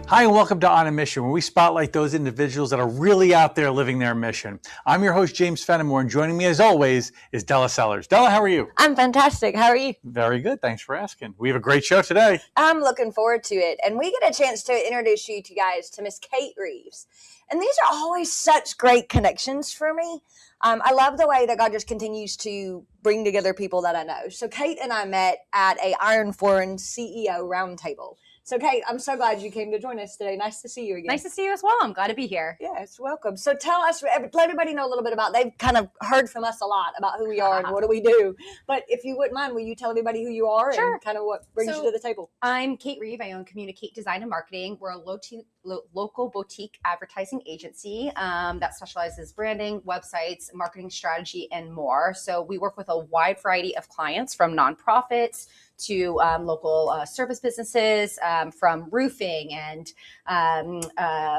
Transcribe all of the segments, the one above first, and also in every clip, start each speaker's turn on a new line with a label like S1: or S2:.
S1: Hi, and welcome to On a Mission, where we spotlight those individuals that are really out there living their mission. I'm your host, James Fenimore, and joining me as always is Della Sellers. Della, how are you?
S2: I'm fantastic. How are you?
S1: Very good. Thanks for asking. We have a great show today.
S2: I'm looking forward to it. And we get a chance to introduce you to guys to Miss Kate Reeves. And these are always such great connections for me. I love the way that God just continues to bring together people that I know. So Kate and I met at a Iron Foreign CEO roundtable. So Kate, I'm so glad you came to join us today. Nice to see you again.
S3: Nice to see you as well. I'm glad to be here.
S2: Yes, welcome. So tell us, let everybody know a little bit about, they've kind of heard from us a lot about who we are and what do we do. But if you wouldn't mind, will you tell everybody who you are and kind of what brings you to the table?
S3: I'm Kate Reeve. I own CommuniKATE Design and Marketing. We're a local boutique advertising agency that specializes branding, websites, marketing strategy, and more. So we work with a wide variety of clients, from nonprofits to local service businesses, from roofing and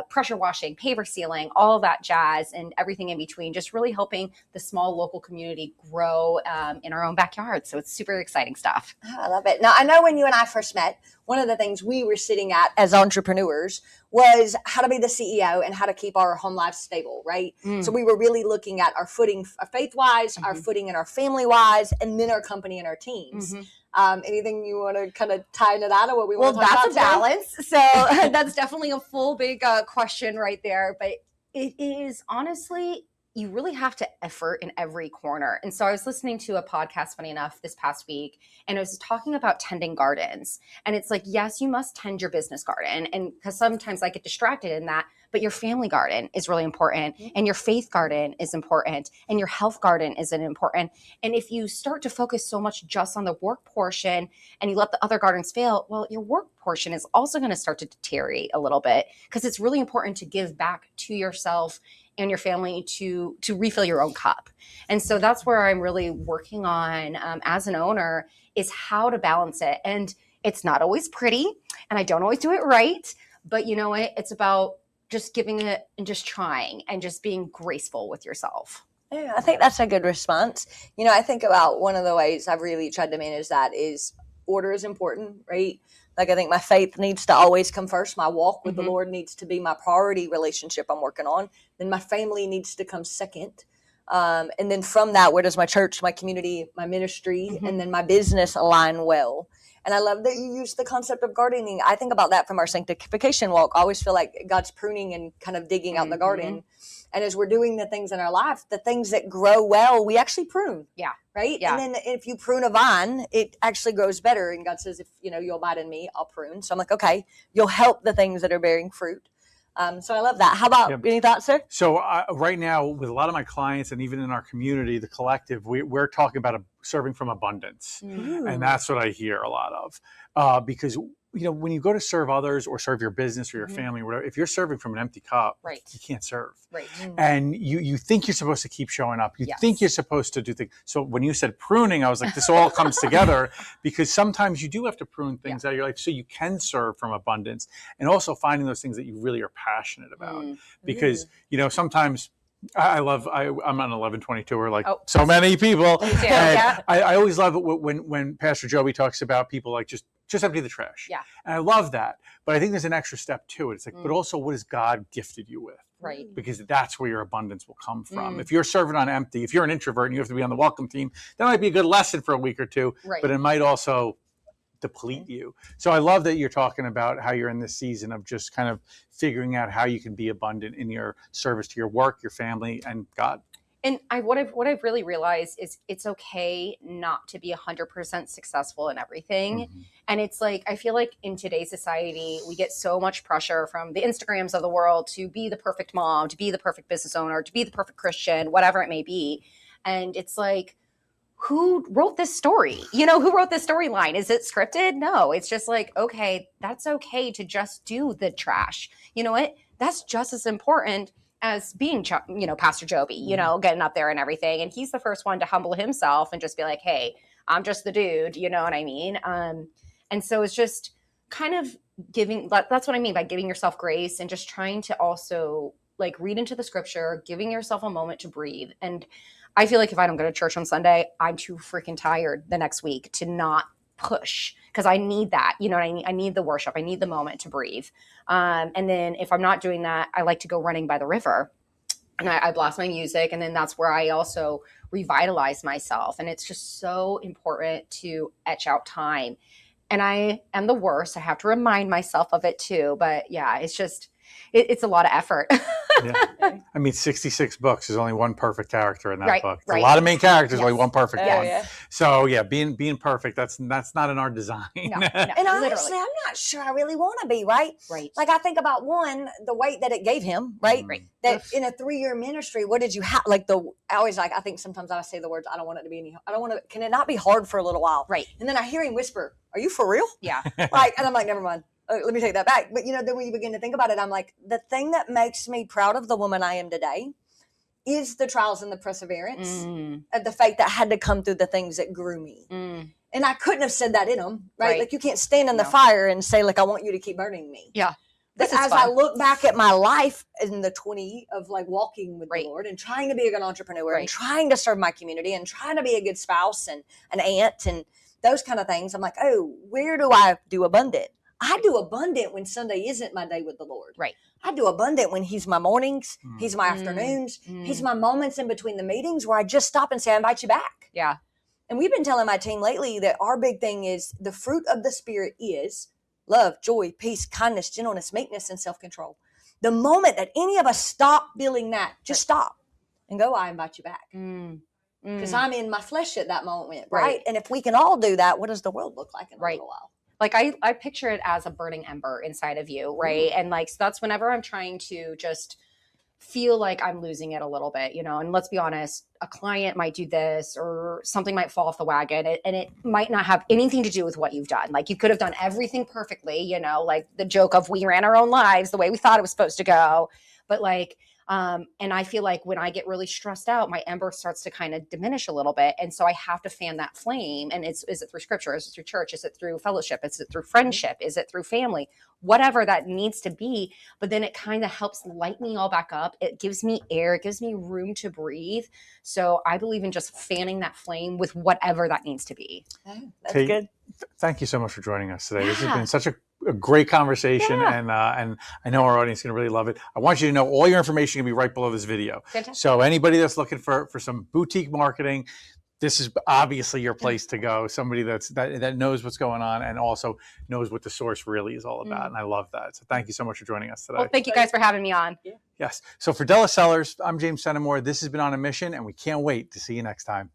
S3: pressure washing, paver sealing, all of that jazz and everything in between, just really helping the small local community grow in our own backyard. So it's super exciting stuff.
S2: Oh, I love it. Now, I know when you and I first met, one of the things we were sitting at as entrepreneurs was how to be the CEO and how to keep our home life stable, right? So we were really looking at our footing faith-wise, our footing in our family-wise, and then our company and our teams. Anything you want to kind of tie into that, or what we want to talk about?
S3: Well, that's a balance. So that's definitely a full big question right there. But it is honestly, you really have to effort in every corner. And so I was listening to a podcast, funny enough, this past week, and it was talking about tending gardens. And it's like, yes, you must tend your business garden. And because sometimes I get distracted in that, but your family garden is really important, and your faith garden is important, and your health garden is important. And if you start to focus so much just on the work portion and you let the other gardens fail, well, your work portion is also going to start to deteriorate a little bit, because it's really important to give back to yourself and your family to refill your own cup. And so that's where I'm really working on as an owner, is how to balance it. And it's not always pretty, and I don't always do it right, but you know what? It's about just giving it and just trying and just being graceful with yourself.
S2: Yeah, I think that's a good response. You know, I think about one of the ways I've really tried to manage that is order is important, right? Like, I think my faith needs to always come first. My walk with the Lord needs to be my priority relationship I'm working on. Then my family needs to come second. And then from that, where does my church, my community, my ministry, and then my business align well? And I love that you use the concept of gardening. I think about that from our sanctification walk. I always feel like God's pruning and kind of digging out the garden. And as we're doing the things in our life, the things that grow well, we actually prune.
S3: Yeah.
S2: Right?
S3: Yeah.
S2: And then if you prune a vine, it actually grows better. And God says, if you'll abide in me, I'll prune. So I'm like, okay, you'll help the things that are bearing fruit. So I love that. How about any thoughts, sir?
S1: So right now, with a lot of my clients and even in our community, the collective, we're talking about serving from abundance. And that's what I hear a lot of. Because when you go to serve others or serve your business or your family or whatever, if you're serving from an empty cup, you can't serve.
S3: Right.
S1: And you think you're supposed to keep showing up. You think you're supposed to do things. So when you said pruning, I was like, this all comes together, because sometimes you do have to prune things out of your life so you can serve from abundance, and also finding those things that you really are passionate about. Because, sometimes I'm on 1122 or like so many people. And I always love it when Pastor Joby talks about people like just empty the trash. Yeah. And I love that. But I think there's an extra step to it. It's like, but also, what has God gifted you with?
S3: Right.
S1: Because that's where your abundance will come from. If you're serving on empty, if you're an introvert and you have to be on the welcome team, that might be a good lesson for a week or two, but it might also deplete you. So I love that you're talking about how you're in this season of just kind of figuring out how you can be abundant in your service to your work, your family, and God.
S3: And what I've really realized is it's okay not to be 100% successful in everything. And it's like, I feel like in today's society, we get so much pressure from the Instagrams of the world to be the perfect mom, to be the perfect business owner, to be the perfect Christian, whatever it may be. And it's like, who wrote this story? Who wrote this storyline? Is it scripted? No, it's just like, okay, that's okay to just do the trash. You know what? That's just as important as being, Pastor Joby, getting up there and everything. And he's the first one to humble himself and just be like, hey, I'm just the dude, you know what I mean? And so it's just kind of that's what I mean by giving yourself grace, and just trying to also like read into the scripture, giving yourself a moment to breathe. And I feel like if I don't go to church on Sunday, I'm too freaking tired the next week to not push because I need that. You know what I need? I need the worship. I need the moment to breathe. And then if I'm not doing that, I like to go running by the river. And I blast my music, and then that's where I also revitalize myself. And it's just so important to etch out time. And I am the worst. I have to remind myself of it too. But yeah, it's just, it's a lot of effort.
S1: Yeah. I mean, 66 books. There's only one perfect character in that
S3: Right,
S1: book.
S3: right.
S1: A lot of main characters,
S3: Yes.
S1: only one perfect one.
S2: Yeah.
S1: So yeah, being perfect, that's not in our design.
S3: No,
S2: And honestly,
S3: literally.
S2: I'm not sure I really want to be, right?
S3: Right.
S2: Like I think about the weight that it gave him, right?
S1: Right.
S2: That in a 3-year ministry, what did you have? I think sometimes I say the words, I don't want it to be can it not be hard for a little while?
S3: Right.
S2: And then I hear him whisper, are you for real?
S3: Yeah.
S2: Like, and I'm like, never mind. Let me take that back. But then when you begin to think about it, I'm like, the thing that makes me proud of the woman I am today is the trials and the perseverance of the faith that had to come through the things that grew me. And I couldn't have said that in them, right? Like you can't stand in the fire and say, like, I want you to keep burning me.
S3: Yeah.
S2: But as I look back at my life in the 20 of like walking with the Lord and trying to be a good entrepreneur and trying to serve my community and trying to be a good spouse and an aunt and those kind of things, I'm like, oh, where do I do abundant? I do abundant when Sunday isn't my day with the Lord.
S3: Right.
S2: I do abundant when he's my mornings, he's my afternoons, he's my moments in between the meetings where I just stop and say, I invite you back.
S3: Yeah.
S2: And we've been telling my team lately that our big thing is the fruit of the Spirit is love, joy, peace, kindness, gentleness, meekness, and self-control. The moment that any of us stop feeling that, just stop and go, I invite you back. Because I'm in my flesh at that moment, right? And if we can all do that, what does the world look like in a little while?
S3: Like I picture it as a burning ember inside of you, right? And like, so that's whenever I'm trying to just feel like I'm losing it a little bit, and let's be honest, a client might do this or something might fall off the wagon and it might not have anything to do with what you've done. Like you could have done everything perfectly, like the joke of we ran our own lives the way we thought it was supposed to go. But like, and I feel like when I get really stressed out, my ember starts to kind of diminish a little bit. And so I have to fan that flame. And is it through scripture? Is it through church? Is it through fellowship? Is it through friendship? Is it through family? Whatever that needs to be. But then it kind of helps light me all back up. It gives me air. It gives me room to breathe. So I believe in just fanning that flame with whatever that needs to be.
S2: That's good.
S1: Thank you so much for joining us today. This has been such a great conversation, and I know our audience is going to really love it. I want you to know all your information can be right below this video.
S3: Fantastic.
S1: So anybody that's looking for some boutique marketing, this is obviously your place to go. Somebody that knows what's going on and also knows what the source really is all about. And I love that. So thank you so much for joining us today.
S3: Well, thank you guys for having me on.
S1: Yes. So for Della Sellers, I'm James Senamore. This has been On a Mission, and we can't wait to see you next time.